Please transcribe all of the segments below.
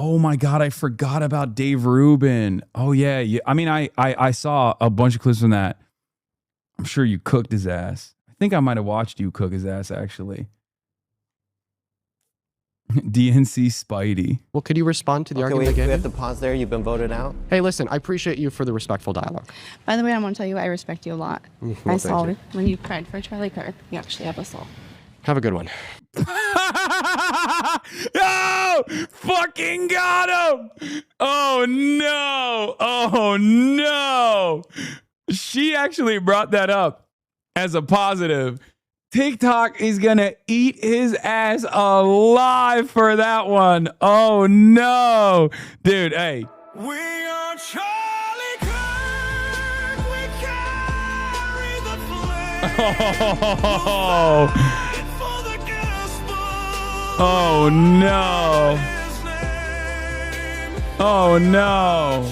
Oh my God, I forgot about Dave Rubin. Oh yeah, yeah. I mean, I saw a bunch of clips from that. I'm sure you cooked his ass. I think I might have watched you cook his ass actually. DNC Spidey. Well, could you respond to the argument again? We have to pause there. You've been voted out. Hey, listen, I appreciate you for the respectful dialogue. By the way, I want to tell you I respect you a lot. Well, I saw you. when you cried for Charlie Kirk. You actually have a soul. Have a good one. Oh, fucking got him. Oh no. Oh no. She actually brought that up as a positive. TikTok is going to eat his ass alive for that one. Oh no. Dude, hey. We are Charlie Kirk. We carry the flame. Oh. Oh no. Oh no.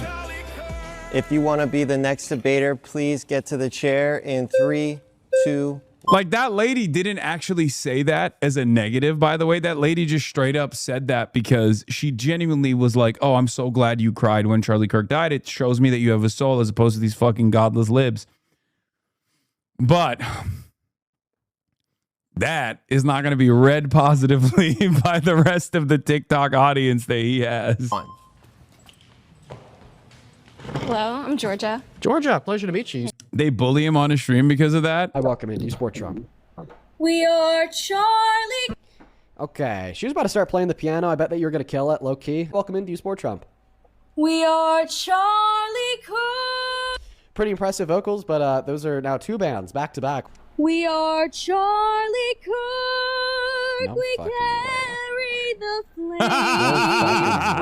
If you want to be the next debater, please get to the chair in 3, 2. Like, that lady didn't actually say that as a negative, by the way. That lady just straight up said that because she genuinely was like, oh, I'm so glad you cried when Charlie Kirk died. It shows me that you have a soul as opposed to these fucking godless libs. But that is not going to be read positively by the rest of the TikTok audience that he has. Hello, I'm Georgia. Georgia, pleasure to meet you. They bully him on his stream because of that. I welcome in. You support Trump. We are Charlie. Okay, she was about to start playing the piano. I bet that you're going to kill it, low key. Welcome in. Do you support Trump? We are Charlie Kirk. Pretty impressive vocals, but those are now 2 bands back to back. We are Charlie Kirk. No We fucking carry the flame. No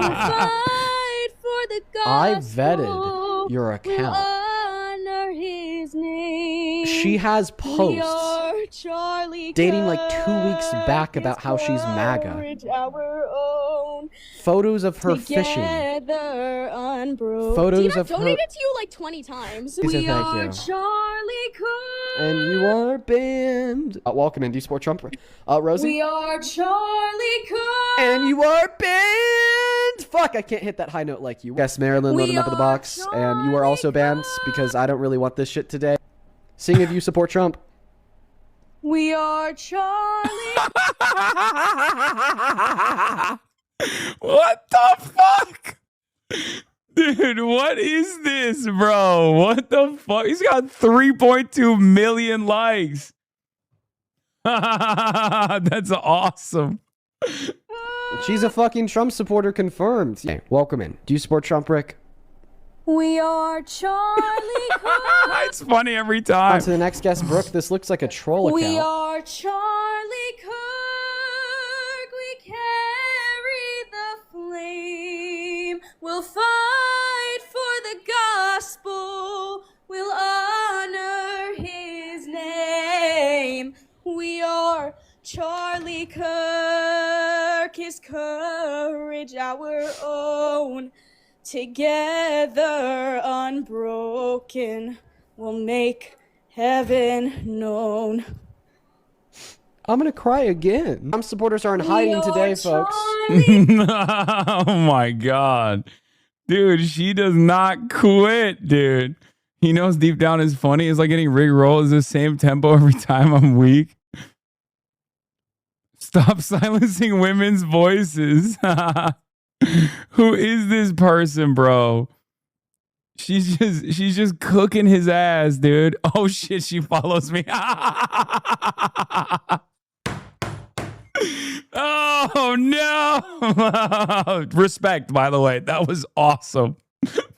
We'll fight for the I gospel. vetted your account. We'll honor his name. She has We posts are Charlie dating like 2 weeks Kirk. back about how she's MAGA. Courage our own. Photos of her fishing. Together unbroken. Photos of her. donated to you like 20 times. He said We thank are you. Charlie Kirk. And you are banned. Welcome in. Do you support Trump? Rosie? We are Charlie Kirk. And you are banned! Fuck, I can't hit that high note like you. Yes, Marilyn, load him up in the box. And you are also banned because I don't really want this shit today. Sing if you support Trump. We are Charlie. What the fuck? Dude, what is this, bro? What the fuck? He's got 3.2 million likes. That's awesome. She's a fucking Trump supporter confirmed. Okay, welcome in. Do you support Trump, Rick? We are Charlie Kirk. It's funny every On time. to the next guest, Brooke. This looks like a troll account. We are Charlie Kirk. We carry the flame. We'll fight for the gospel. We'll honor his name. We are Charlie Kirk. His courage our own. Together unbroken, we'll make heaven known. I'm gonna cry again. Trump supporters are in hiding today, folks. Oh my God. Dude, she does not quit, dude. He knows deep down it's funny. It's like getting Rick roll is the same tempo every time I'm weak. Stop silencing women's voices. Who is this person, bro? She's just cooking his ass, dude. Oh shit, she follows me. Oh no. Respect, by the way. That was awesome.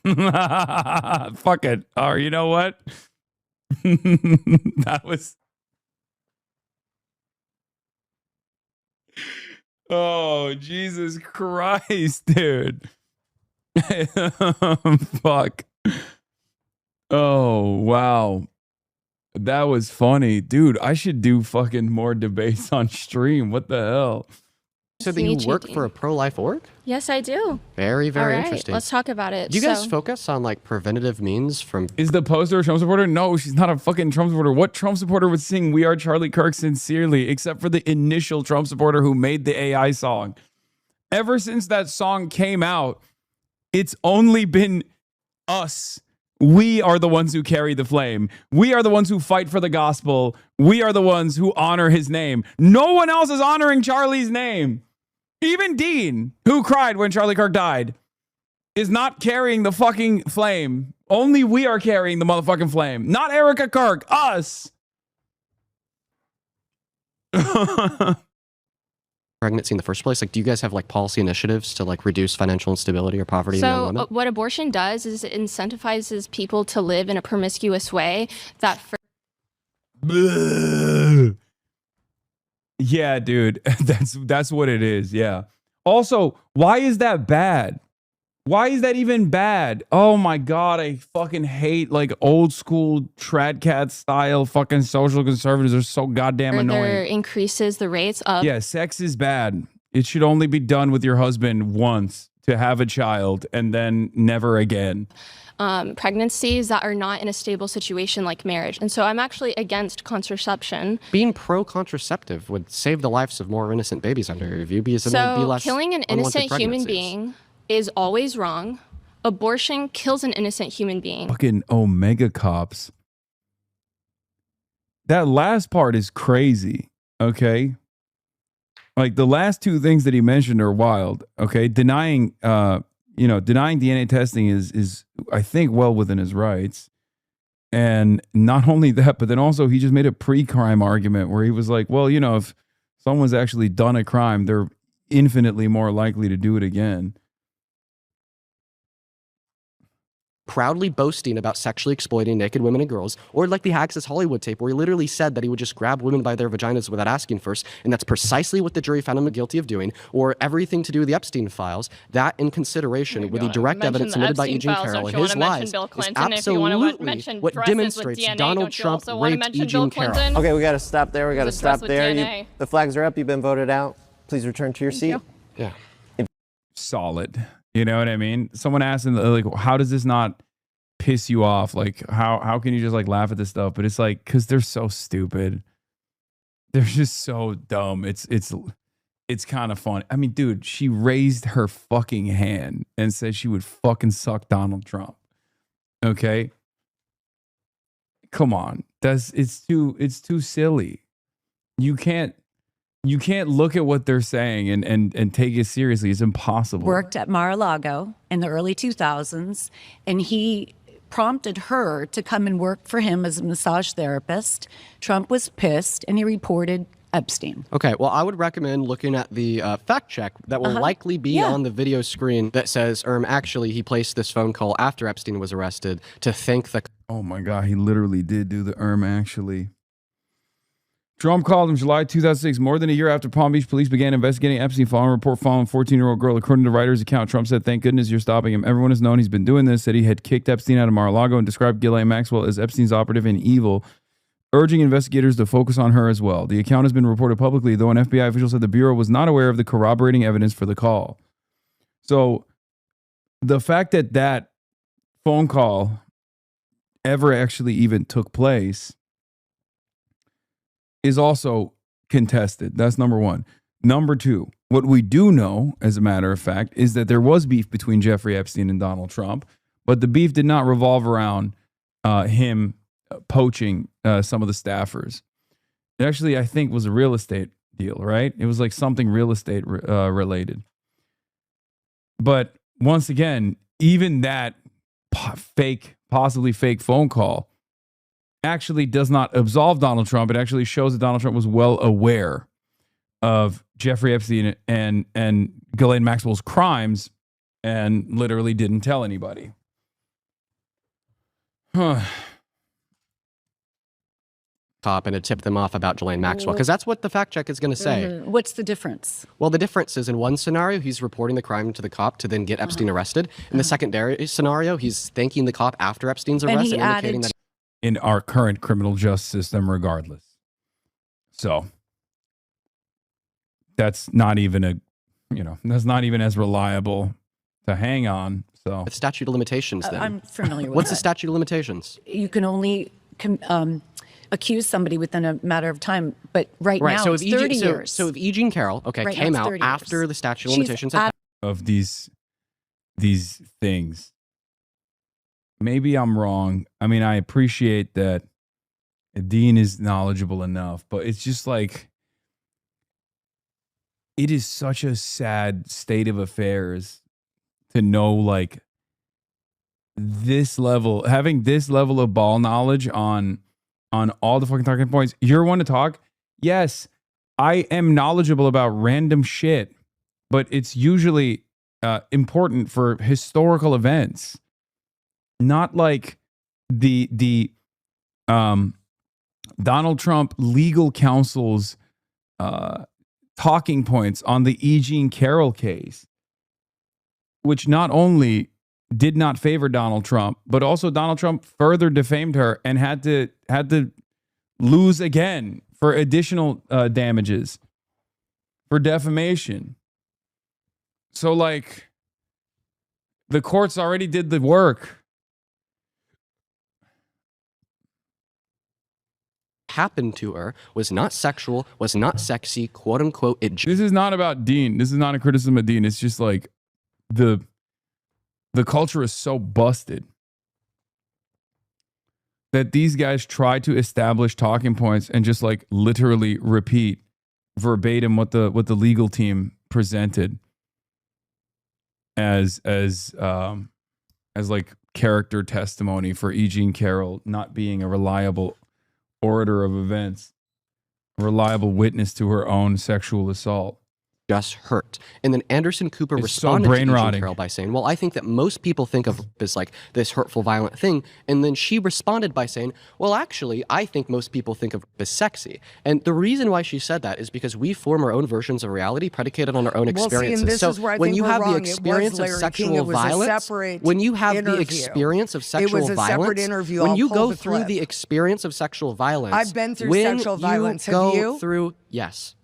Fuck it. Oh, you know what? That was. Oh, Jesus Christ, dude. Fuck. Oh, wow. That was funny. Dude, I should do fucking more debates on stream. What the hell? So that you work for a pro-life org? Yes, I do. Very, All very right, interesting. let's talk about it. Do you guys focus on like preventative means from... Is the poster a Trump supporter? No, she's not a fucking Trump supporter. What Trump supporter would sing "We Are Charlie Kirk" sincerely, except for the initial Trump supporter who made the AI song? Ever since that song came out, it's only been us. We are the ones who carry the flame. We are the ones who fight for the gospel. We are the ones who honor his name. No one else is honoring Charlie's name. Even Dean, who cried when Charlie Kirk died, is not carrying the fucking flame. Only we are carrying the motherfucking flame. Not Erica Kirk. Us. Pregnancy in the first place? Like, do you guys have like policy initiatives to like reduce financial instability or poverty in young women? So what abortion does is it incentivizes people to live in a promiscuous way that yeah, dude, that's what it is. Yeah. Also, why is that bad? Why is that even bad? Oh my God, I fucking hate like old school trad cat style fucking social conservatives. Are so goddamn annoying. increases the rates of Yeah, sex is bad. It should only be done with your husband once to have a child and then never again. Pregnancies that are not in a stable situation like marriage. And so I'm actually against contraception. Being pro-contraceptive would save the lives of more innocent babies under your review because it would be So less killing an unwanted innocent human pregnancies. being is always wrong. Abortion kills an innocent human being. Fucking Omega cops. That last part is crazy. Okay. Like the last two things that he mentioned are wild. Okay. Denying DNA testing is I think well within his rights. And not only that, but then also he just made a pre-crime argument where he was like, well, if someone's actually done a crime, they're infinitely more likely to do it again. Proudly boasting about sexually exploiting naked women and girls, or like the Access Hollywood tape where he literally said that he would just grab women by their vaginas without asking first, and that's precisely what the jury found him guilty of doing, or everything to do with the Epstein files. That in consideration with the direct evidence submitted by Eugene Carroll and his lies is absolutely what demonstrates Donald Trump raped Eugene Carroll. Okay, we got to stop there. We got to stop there. The flags are up. You've been voted out. Please return to your seat. Yeah. Solid. You know what I mean? Someone asked him, like, how does this not piss you off? Like, how can you just like laugh at this stuff? But it's like, because they're so stupid. They're just so dumb. It's kind of fun. I mean, dude, she raised her fucking hand and said she would fucking suck Donald Trump. Okay? Come on. It's too silly. You can't look at what they're saying and take it seriously. It's impossible. Worked at Mar-a-Lago in the early 2000s, and he prompted her to come and work for him as a massage therapist. Trump was pissed, and he reported Epstein. Okay, well, I would recommend looking at the fact check that will likely be on the video screen that says, actually, he placed this phone call after Epstein was arrested to thank the... Oh my God, he literally did do the actually. Trump called him July 2006, more than a year after Palm Beach police began investigating Epstein following a report following a 14-year-old girl. According to Reuters' account, Trump said, thank goodness you're stopping him. Everyone has known he's been doing this, said he had kicked Epstein out of Mar-a-Lago and described Ghislaine Maxwell as Epstein's operative and evil, urging investigators to focus on her as well. The account has been reported publicly, though an FBI official said the Bureau was not aware of the corroborating evidence for the call. So the fact that that phone call ever actually even took place is also contested. That's number one. Number two, what we do know, as a matter of fact, is that there was beef between Jeffrey Epstein and Donald Trump, but the beef did not revolve around him poaching some of the staffers. It actually, I think, was a real estate deal, right? It was like something real estate related. But once again, even that possibly fake phone call actually does not absolve Donald Trump. It actually shows that Donald Trump was well aware of Jeffrey Epstein and Ghislaine Maxwell's crimes and literally didn't tell anybody. Cop and to tip them off about Ghislaine Maxwell, because that's what the fact check is going to say. What's the difference? Well, the difference is in one scenario, he's reporting the crime to the cop to then get Epstein arrested. In the secondary scenario, he's thanking the cop after Epstein's arrest and indicating that in our current criminal justice system, regardless. So that's not even that's not even as reliable to hang on. So the statute of limitations then. I'm familiar with What's that. the statute of limitations? You can only accuse somebody within a matter of time. But right now, so it's if 30 so, years. So if E. Jean Carroll, okay, Right now came it's out 30 after years. the statute of She's limitations had Of these things. Maybe I'm wrong. I mean, I appreciate that Dean is knowledgeable enough, but it's just like, it is such a sad state of affairs to know, like, this level, having this level of ball knowledge on all the fucking talking points. You're one to talk. Yes, I am knowledgeable about random shit, but it's usually important for historical events, not like the Donald Trump legal counsel's talking points on the E. Jean Carroll case, which not only did not favor Donald Trump, but also Donald Trump further defamed her and had to lose again for additional damages for defamation. So, like, the courts already did the work. happened to her was not sexual, was not sexy, quote unquote. This is not about Dean. This is not a criticism of Dean. It's just like the culture is so busted that these guys try to establish talking points and just like literally repeat verbatim what the legal team presented as like character testimony for E. Jean Carroll not being a reliable orator of events, a reliable witness to her own sexual assault. Just hurt. And then Anderson Cooper It's responded so to brain E. Jean rotting. Carroll by saying, well, I think that most people think of as like this hurtful, violent thing. And then she responded by saying, well, actually, I think most people think of as sexy. And the reason why she said that is because we form our own versions of reality predicated on our own experiences. This so is where I when think you we're have wrong. the experience of sexual violence, when you have the experience of sexual violence, when you go through the experience of sexual violence, I've been through sexual violence. Have you? Yes.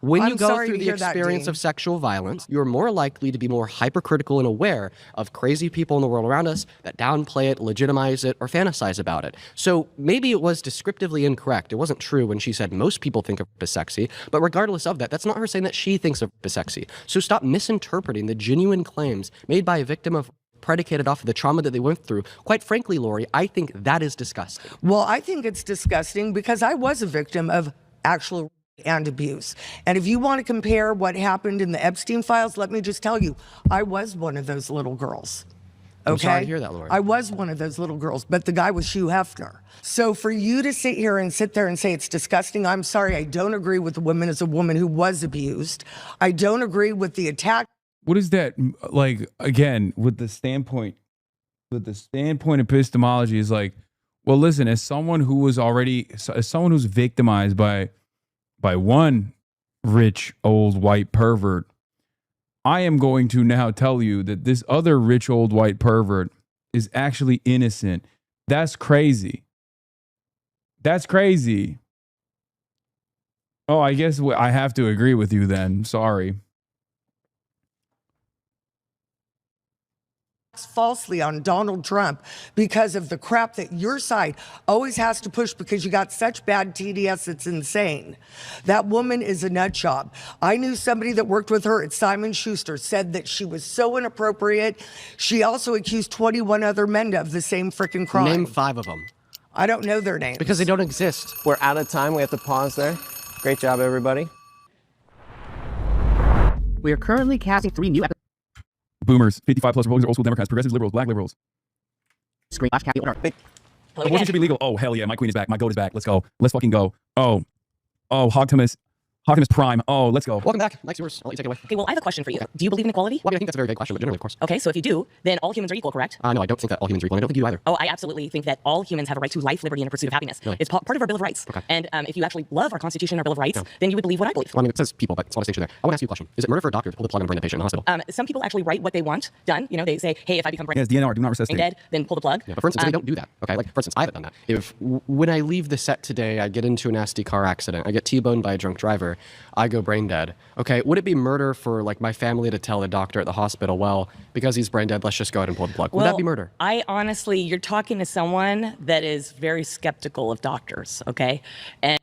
When you go through the hear that, experience Dean. of sexual violence, you're more likely to be more hypercritical and aware of crazy people in the world around us that downplay it, legitimize it, or fantasize about it. So maybe it was descriptively incorrect. It wasn't true when she said most people think of as sexy, but regardless of that, that's not her saying that she thinks of as sexy. So stop misinterpreting the genuine claims made by a victim of predicated off of the trauma that they went through. Quite frankly, Lori, I think that is disgusting. Well, I think it's disgusting because I was a victim of actual and abuse. And if you want to compare what happened in the Epstein files, let me just tell you, I was one of those little girls. Okay? I'm sorry to hear that, Lori. I was one of those little girls, but the guy was Hugh Hefner. So for you to sit there and say it's disgusting, I'm sorry, I don't agree with the woman as a woman who was abused. I don't agree with the attack. What is that like? Again, with the standpoint epistemology is like, well, listen, as someone who's victimized by one rich old white pervert, I am going to now tell you that this other rich old white pervert is actually innocent. That's crazy. That's crazy. Oh, I guess I have to agree with you then. Sorry. Falsely on Donald Trump because of the crap that your side always has to push because you got such bad TDS, it's insane. That woman is a nut job. I knew somebody that worked with her at Simon Schuster said that she was so inappropriate. She also accused 21 other men of the same freaking crime. Name 5 of them. I don't know their names. Because they don't exist. We're out of time. We have to pause there. Great job, everybody. We are currently casting 3 new episodes. Boomers, 55 plus Republicans, old school Democrats, progressives, liberals, black liberals. Screen flash cap. Abortion should be legal. Oh, hell yeah. My queen is back. My goat is back. Let's go. Let's fucking go. Oh, Hogtimus Prime. Oh, let's go. Welcome back. Mike's yours. I'll let you take it away. Okay, well, I have a question for you. Do you believe in equality? Well, I think that's a very vague question, but generally, of course. Okay, so if you do, then all humans are equal, correct? No, I don't think that all humans are equal. I don't think you do either. Oh, I absolutely think that all humans have a right to life, liberty, and the pursuit of happiness. Really? It's part of our Bill of Rights. Okay. And if you actually love our Constitution, our Bill of Rights, then you would believe what I believe. Well, I mean, it says people, but it's not a distinction there. I want to ask you a question. Is it murder for a doctor to pull the plug on a brain dead patient in the hospital? Some people actually write what they want done. You know, they say, hey, if I become brain Yes, DNR, do not resuscitate. dead, then pull the plug. Yeah, but for instance, they don't do that. Okay, like for instance, I haven't done that. If when I leave the set today, I get into an nasty car accident, I get T-boned by a drunk driver, doctor, I go brain dead. Okay, would it be murder for like my family to tell the doctor at the hospital, well, because he's brain dead, let's just go ahead and pull the plug? Would that be murder? I honestly, you're talking to someone that is very skeptical of doctors, okay? And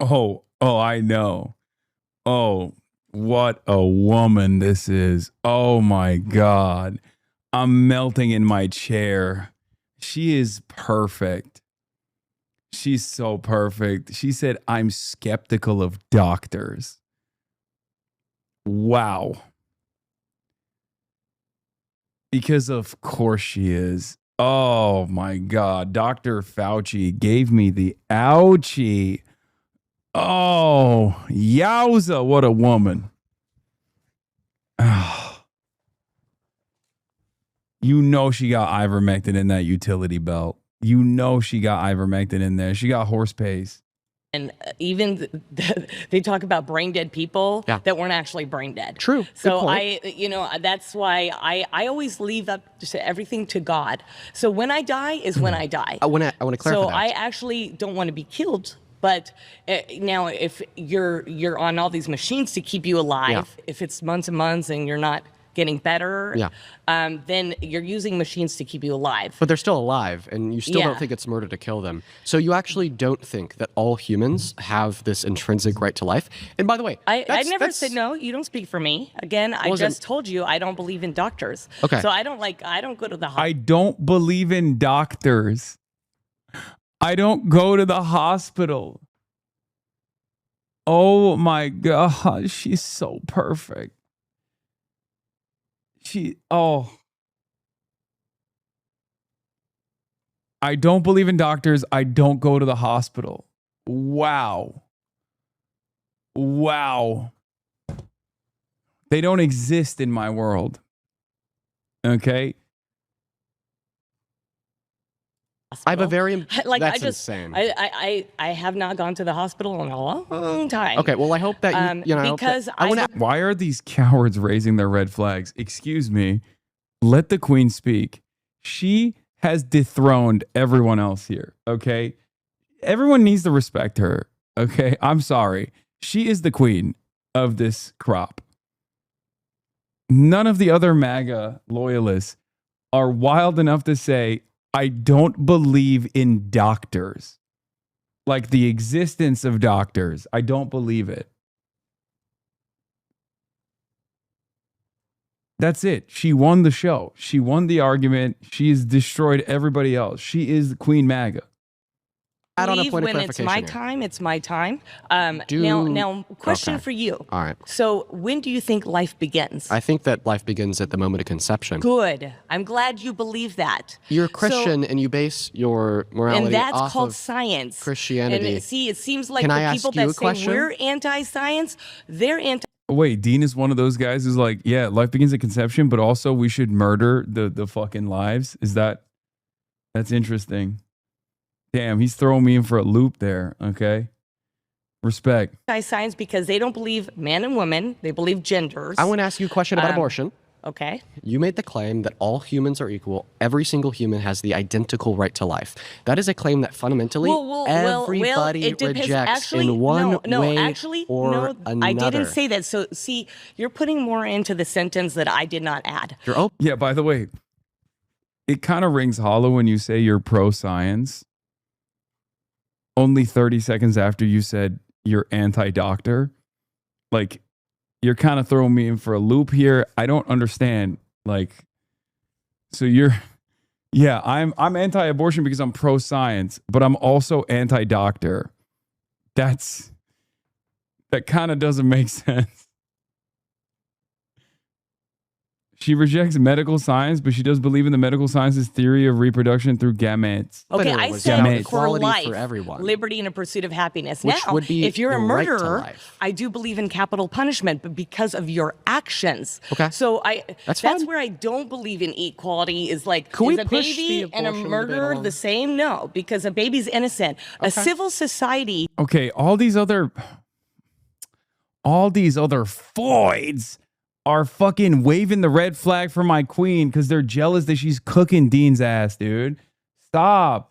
I know. Oh, what a woman this is. Oh my God. I'm melting in my chair. She is perfect. She's so perfect. She said, I'm skeptical of doctors. Wow. Because of course she is. Oh my God. Dr. Fauci gave me the ouchie. Oh, yowza. What a woman. You know she got ivermectin in that utility belt. You know she got ivermectin in there. She got horse pace. And even they talk about brain dead people that weren't actually brain dead. True. So that's why I always leave up to everything to God. So when I die is when I die. I want to clarify So that. I actually don't want to be killed. But now if you're on all these machines to keep you alive, if it's months and months and you're not getting better, then you're using machines to keep you alive. But they're still alive, and you still don't think it's murder to kill them. So you actually don't think that all humans have this intrinsic right to life? And by the way, I never said no. You don't speak for me. Again, I just told you I don't believe in doctors. Okay. So I don't go to the hospital. I don't believe in doctors. I don't go to the hospital. Oh my God, she's so perfect. I don't believe in doctors. I don't go to the hospital. Wow. They don't exist in my world. Okay. I have a very that's insane. I have not gone to the hospital in a long time. Okay, well I hope that because why are these cowards raising their red flags? Excuse me. Let the queen speak. She has dethroned everyone else here. Okay. Everyone needs to respect her. Okay. I'm sorry. She is the queen of this crop. None of the other MAGA loyalists are wild enough to say, I don't believe in doctors. Like the existence of doctors. I don't believe it. That's it. She won the show. She won the argument. She has destroyed everybody else. She is the Queen MAGA. Add on a point of when it's my clarification here. time, it's my time. Now, question for you. All right. So when do you think life begins? I think that life begins at the moment of conception. Good. I'm glad you believe that. You're Christian and you base your morality and that's off called of Christianity. Christianity. And see, it seems like Can I the ask people you a that say question? we're anti-science, they're anti. Wait, Dean is one of those guys who's like, yeah, life begins at conception, but also we should murder the fucking lives. That's interesting. Damn, he's throwing me in for a loop there. Okay. Respect. Anti-science because they don't believe man and woman. They believe genders. I want to ask you a question about abortion. Okay. You made the claim that all humans are equal. Every single human has the identical right to life. That is a claim that fundamentally everybody rejects in one way or another. I didn't say that. So see, you're putting more into the sentence that I did not add. Yeah, by the way, it kind of rings hollow when you say you're pro-science. Only 30 seconds after you said you're anti-doctor. Like, you're kind of throwing me in for a loop here. I don't understand. Like, so I'm anti-abortion because I'm pro-science, but I'm also anti-doctor. That kind of doesn't make sense. She rejects medical science, but she does believe in the medical sciences theory of reproduction through gametes. Okay, I said equality for life, for everyone. liberty and a pursuit of happiness. Which now, would be if you're a the right to murderer, life. I do believe in capital punishment, but because of your actions. Okay. So That's that's fine. where I don't believe in equality. Is like, Can we is a push the baby and a abortion debate murderer along? the same? No, because a baby's innocent. A civil society. Okay, all these other Floyds are fucking waving the red flag for my queen because they're jealous that she's cooking Dean's ass, dude. Stop.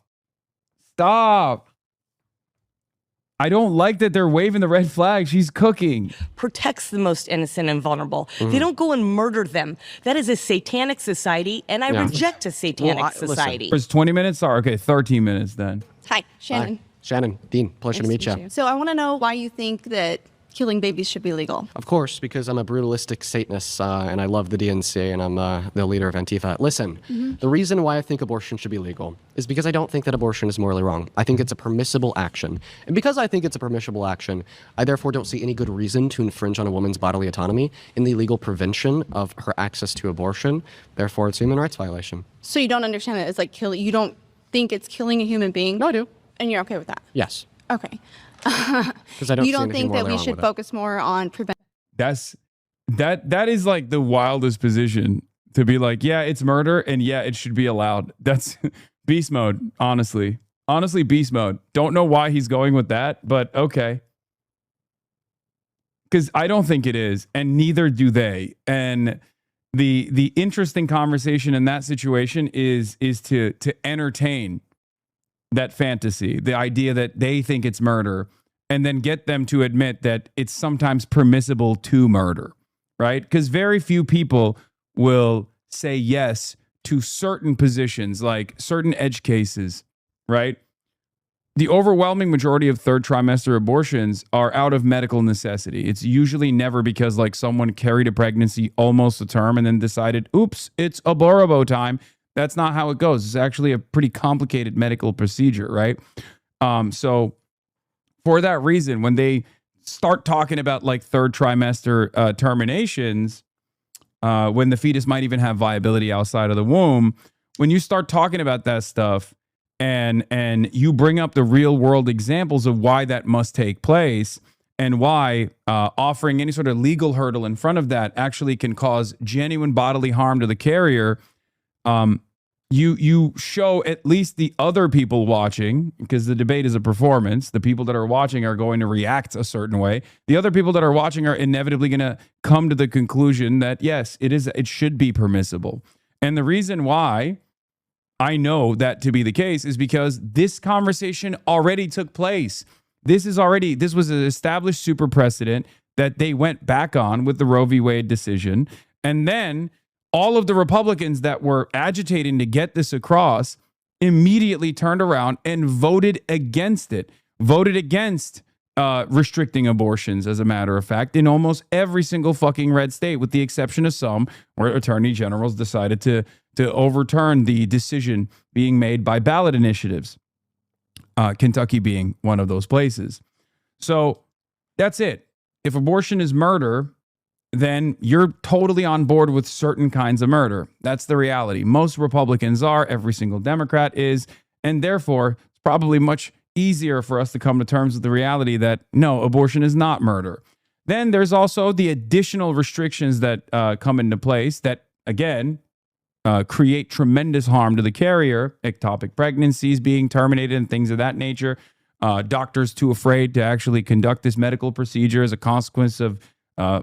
I don't like that they're waving the red flag. She's cooking. Protects the most innocent and vulnerable. They don't go and murder them. That is a satanic society, and I reject a satanic society. It's 20 minutes? Sorry, okay, 13 minutes then. Hi, Shannon. Hi. Shannon, Dean, pleasure to meet you. So I want to know why you think that killing babies should be legal. Of course, because I'm a brutalistic Satanist and I love the DNC and I'm the leader of Antifa. Listen, the reason why I think abortion should be legal is because I don't think that abortion is morally wrong. I think it's a permissible action. And because I think it's a permissible action, I therefore don't see any good reason to infringe on a woman's bodily autonomy in the legal prevention of her access to abortion. Therefore, it's a human rights violation. So you don't understand that it's like killing, you don't think it's killing a human being? No, I do. And you're okay with that? Yes. Okay. Because I don't You see don't anything think that morally we wrong should with it. focus more on prevention? That is like the wildest position to be like, yeah, it's murder and yeah, it should be allowed. That's beast mode, honestly. Honestly, beast mode. Don't know why he's going with that, but okay. Because I don't think it is, and neither do they. And the interesting conversation in that situation is to entertain that fantasy, the idea that they think it's murder, and then get them to admit that it's sometimes permissible to murder, right? Because very few people will say yes to certain positions, like certain edge cases, right? The overwhelming majority of third trimester abortions are out of medical necessity. It's usually never because like someone carried a pregnancy almost to term and then decided, oops, it's aborbo time. That's not how it goes. It's actually a pretty complicated medical procedure, right? So for that reason, when they start talking about like third trimester terminations, when the fetus might even have viability outside of the womb, when you start talking about that stuff and you bring up the real world examples of why that must take place and why offering any sort of legal hurdle in front of that actually can cause genuine bodily harm to the carrier, you show at least the other people watching, because the debate is a performance. The people that are watching are going to react a certain way. The other people that are watching are inevitably going to come to the conclusion that yes, it should be permissible. And the reason why I know that to be the case is because this conversation already took place. This was an established super precedent that they went back on with the Roe v. Wade decision. And then all of the Republicans that were agitating to get this across immediately turned around and voted against it, voted against restricting abortions, as a matter of fact, in almost every single fucking red state, with the exception of some where attorney generals decided to overturn the decision being made by ballot initiatives, Kentucky being one of those places. So that's it. If abortion is murder, then you're totally on board with certain kinds of murder. That's the reality. Most Republicans are, every single Democrat is, and therefore it's probably much easier for us to come to terms with the reality that no, abortion is not murder. Then there's also the additional restrictions that come into place that, again, create tremendous harm to the carrier, ectopic pregnancies being terminated and things of that nature. Doctors too afraid to actually conduct this medical procedure as a consequence of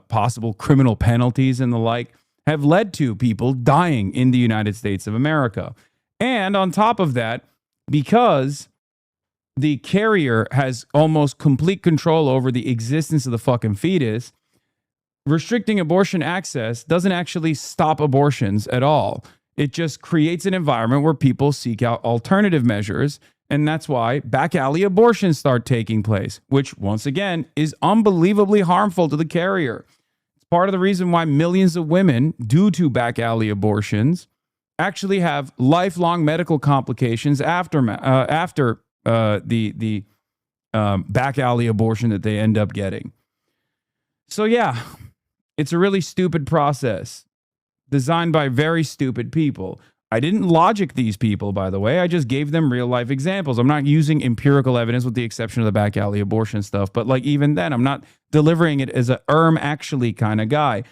possible criminal penalties and the like, have led to people dying in the United States of America. And on top of that, because the carrier has almost complete control over the existence of the fucking fetus, restricting abortion access doesn't actually stop abortions at all. It just creates an environment where people seek out alternative measures. And that's why back alley abortions start taking place, which once again is unbelievably harmful to the carrier. It's part of the reason why millions of women, due to back alley abortions, actually have lifelong medical complications after the back alley abortion that they end up getting. So yeah, it's a really stupid process designed by very stupid people. I didn't logic these people, by the way. I just gave them real life examples. I'm not using empirical evidence with the exception of the back alley abortion stuff. But like even then, I'm not delivering it as a actually kind of guy.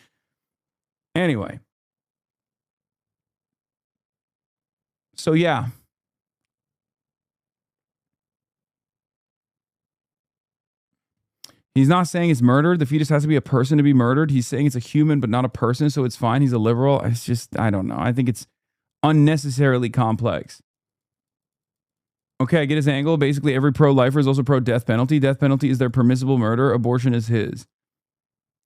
Anyway. So yeah. He's not saying it's murder. The fetus has to be a person to be murdered. He's saying it's a human, but not a person. So it's fine. He's a liberal. It's just, I don't know. I think it's unnecessarily complex. Okay, I get his angle. Basically, every pro-lifer is also pro-death penalty. Death penalty is their permissible murder. Abortion is his.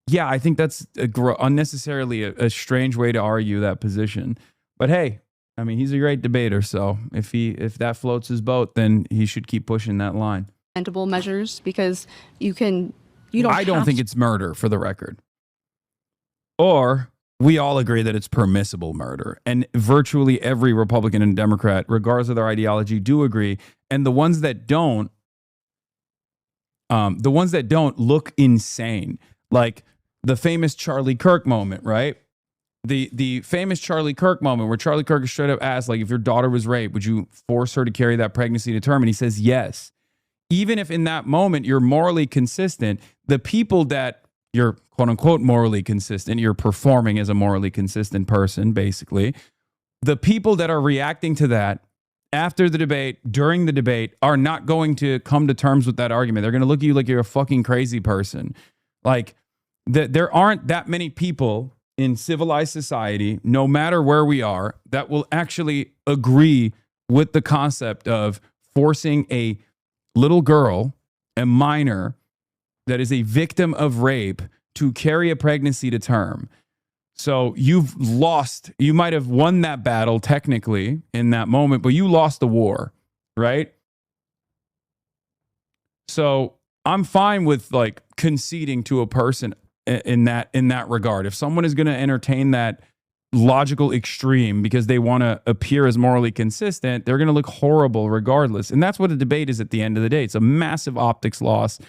Yeah, I think that's unnecessarily a strange way to argue that position. But hey, I mean, he's a great debater. So if that floats his boat, then he should keep pushing that line. Preventable measures, because I don't think it's murder, for the record. Or we all agree that it's permissible murder. And virtually every Republican and Democrat, regardless of their ideology, do agree. And the ones that don't look insane. Like the famous Charlie Kirk moment, right? The famous Charlie Kirk moment where Charlie Kirk is straight up asked, like, if your daughter was raped, would you force her to carry that pregnancy to term? And he says yes. Even if in that moment you're morally consistent, the people that you're quote unquote morally consistent, you're performing as a morally consistent person, basically. The people that are reacting to that after the debate, during the debate, are not going to come to terms with that argument. They're going to look at you like you're a fucking crazy person. Like, there aren't that many people in civilized society, no matter where we are, that will actually agree with the concept of forcing a little girl, a minor, that is a victim of rape, to carry a pregnancy to term. So you've lost. You might have won that battle technically in that moment, but you lost the war, right? So I'm fine with like conceding to a person in that regard. If someone is going to entertain that logical extreme because they want to appear as morally consistent, they're going to look horrible regardless. And that's what a debate is at the end of the day. It's a massive optics loss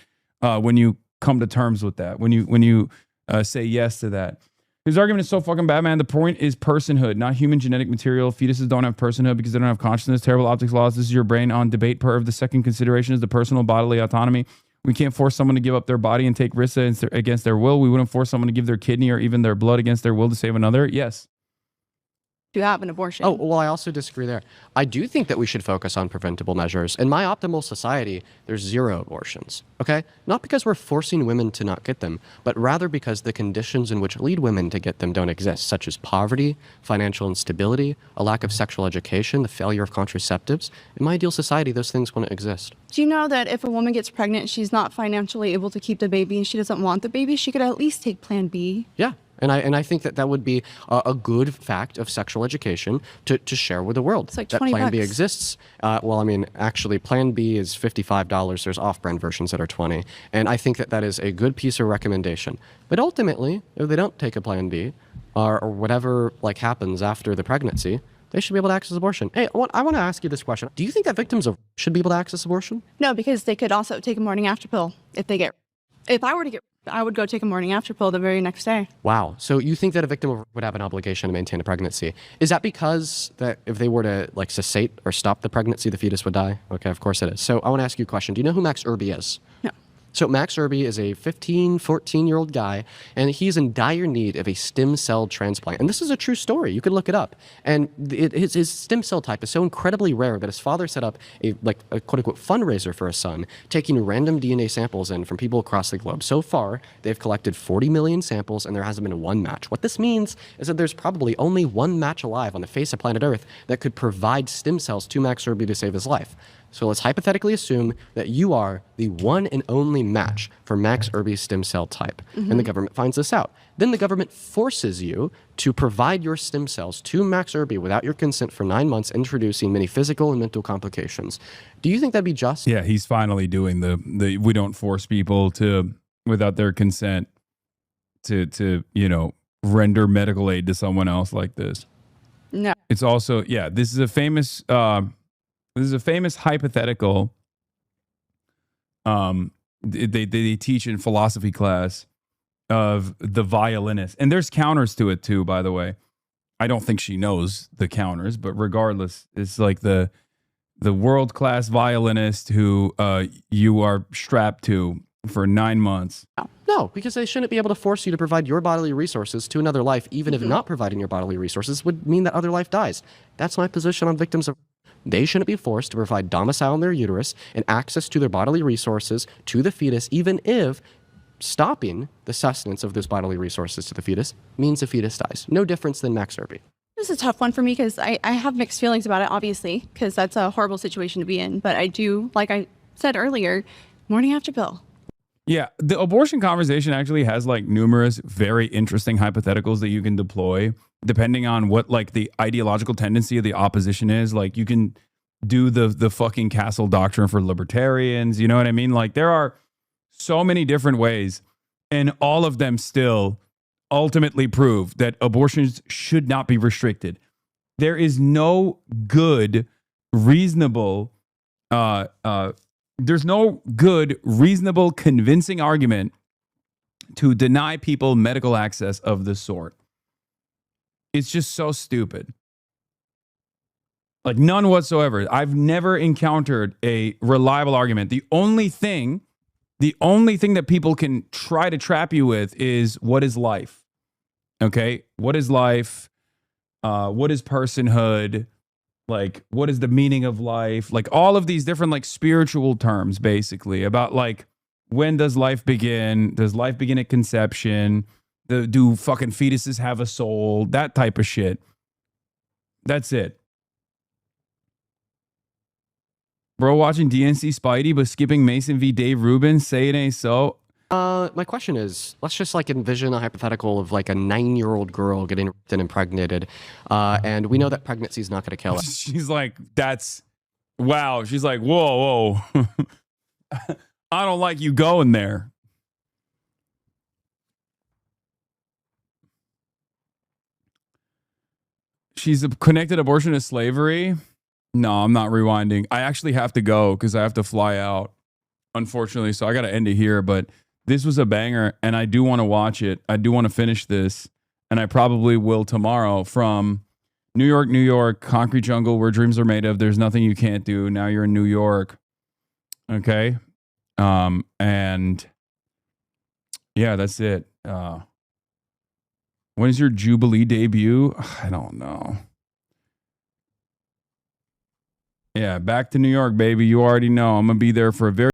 when you come to terms with that, when you say yes to that. His argument is so fucking bad, man. The point is personhood, not human genetic material. Fetuses don't have personhood because they don't have consciousness. Terrible optics laws. This is your brain on debate perv. The second consideration is the personal bodily autonomy. We can't force someone to give up their body and take risks against their will. We wouldn't force someone to give their kidney or even their blood against their will to save another. Yes. To have an abortion. Oh, well, I also disagree there. I do think that we should focus on preventable measures. In my optimal society, there's 0 abortions, okay? Not because we're forcing women to not get them, but rather because the conditions in which lead women to get them don't exist, such as poverty, financial instability, a lack of sexual education, the failure of contraceptives. In my ideal society, those things wouldn't exist. Do you know that if a woman gets pregnant, she's not financially able to keep the baby and she doesn't want the baby, she could at least take Plan B? Yeah. And I think that would be a good fact of sexual education to share with the world. It's like that $20. Plan B exists. Well, I mean, actually, Plan B is $55. There's off-brand versions that are $20. And I think that is a good piece of recommendation. But ultimately, if they don't take a Plan B or whatever happens after the pregnancy, they should be able to access abortion. Hey, I want to ask you this question. Do you think that victims should be able to access abortion? No, because they could also take a morning after pill if I were to get, I would go take a morning after pill the very next day. Wow. So you think that a victim would have an obligation to maintain a pregnancy? Is that because that if they were to cessate or stop the pregnancy, the fetus would die? Okay, of course it is. So I want to ask you a question. Do you know who Max Irby is? No. So Max Irby is a 14-year-old guy, and he's in dire need of a stem cell transplant. And this is a true story. You could look it up. And his stem cell type is so incredibly rare that his father set up a quote-unquote fundraiser for his son, taking random DNA samples in from people across the globe. So far, they've collected 40 million samples, and there hasn't been one match. What this means is that there's probably only one match alive on the face of planet Earth that could provide stem cells to Max Irby to save his life. So let's hypothetically assume that you are the one and only match for Max Irby's stem cell type. And the government finds this out. Then the government forces you to provide your stem cells to Max Irby without your consent for 9 months, introducing many physical and mental complications. Do you think that'd be just? Yeah, he's finally doing the we don't force people to, without their consent, to render medical aid to someone else like this. No. It's also, this is a famous hypothetical they teach in philosophy class of the violinist. And there's counters to it too, by the way. I don't think she knows the counters, but regardless, it's like the world-class violinist who you are strapped to for 9 months. No, because they shouldn't be able to force you to provide your bodily resources to another life, even if not providing your bodily resources would mean that other life dies. That's my position on victims of. They shouldn't be forced to provide domicile in their uterus and access to their bodily resources to the fetus, even if stopping the sustenance of those bodily resources to the fetus means the fetus dies. No difference than Max Irby. This is a tough one for me because I have mixed feelings about it, obviously, because that's a horrible situation to be in. But I do, like I said earlier, morning after pill. Yeah, the abortion conversation actually has like numerous very interesting hypotheticals that you can deploy depending on what like the ideological tendency of the opposition is. Like you can do the fucking castle doctrine for libertarians, you know what I mean? Like there are so many different ways, and all of them still ultimately prove that abortions should not be restricted. There is no good, reasonable there's no good, reasonable, convincing argument to deny people medical access of this sort. It's just so stupid. Like none whatsoever. I've never encountered a reliable argument. The only thing that people can try to trap you with is what is life? Okay? What is life? What is personhood? Like, what is the meaning of life? Like all of these different like spiritual terms, basically, about like, when does life begin? Does life begin at conception? Do fucking fetuses have a soul? That type of shit. That's it. Bro, watching DNC Spidey, but skipping Mason v. Dave Rubin. Say it ain't so. My question is, let's just like envision a hypothetical of like a 9-year-old girl getting raped and impregnated. And we know that pregnancy is not going to kill her. She's like, that's, wow. She's like, whoa, whoa. I don't like you going there. She's connected abortion to slavery. No, I'm not rewinding. I actually have to go because I have to fly out, unfortunately. So I got to end it here. But this was a banger, and I do want to watch it. I do want to finish this, and I probably will tomorrow. From New York, New York, concrete jungle where dreams are made of. There's nothing you can't do. Now you're in New York. Okay. And yeah, that's it. When is your Jubilee debut? I don't know. Yeah, back to New York, baby. You already know I'm going to be there for a very